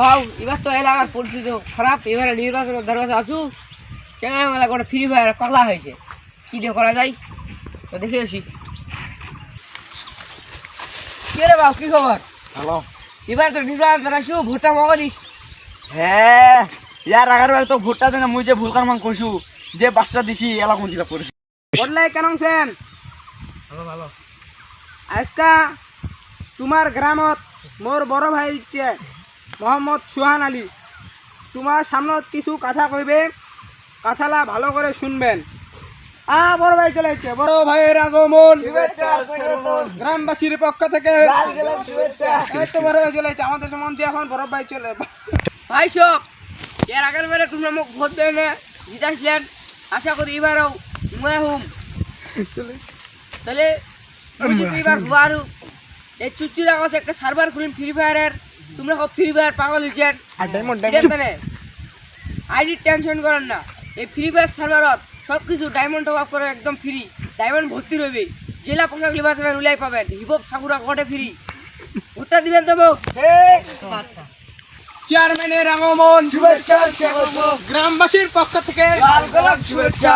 হাও এবার তো এলাকার পরিস্থিতি খারাপ, এবারে নির্বাচনের দরকার আছু চেঙ্গাই মেলা করে ফ্রি ফায়ার পাগলা হয়েছে, কি দিয়ে করা যায় তো দেখে আসি। কে রে বাবু, কি খবর? হ্যালো। এবার তো নির্বাচন জানাইছু, ভোটটা মগা দিস। হ্যাঁ, ইয়ার আগার বার তো ভোটটা দেনা মুই যে ভুল কাম কইছু, যে বাসটা দিছি এলা কোন দিলা পড়েছি। বললাই কেন সেন ভালো ভালো। আজকা তোমার গ্রামত মোর বড় ভাই হচ্ছে মোহাম্মদ সুহান আলী, তোমার সামনত কিছু কথা কইবে, কথালা ভালো করে শুনবেন। বড় ভাই চলে এসছে, বড় ভাইয়ের আগমন গ্রামবাসীর পক্ষ থেকে। এই তো বড় ভাই চলে এসছে, আমাদের যেমন যে এখন বড় ভাই চলে। ভাই সব এর আগের বারে তোমরা মোক ভোট দেয় না জিতাইছিলেন, আশা করি এবারও মই হুম তাহলে মুই যদি এবার ভুয়ারু এই চুচুরা কাছে একটা সার্ভার খুলিম ফ্রি ফায়ারের, তোমরা সব ফ্রি ফায়ার পাগল হয়েছেন। আইডি টেনশন করেন না, এই ফ্রি ফায়ার সার্ভারত সব কিছু ডায়মন্ড টপ আপ করে একদম ফ্রি, ডায়মন্ড ভর্তি রইবে, জেলা পোশাক লিবাস উলাই পাবেন, হিপহপ সাকুরা ঘটে ফ্রি। ভোটটা দিবেন তো মোক। চেয়ারম্যানের আগমন শুভেচ্ছা স্বাগত, গ্রামবাসীর পক্ষ থেকে লাল গোলাপ শুভেচ্ছা।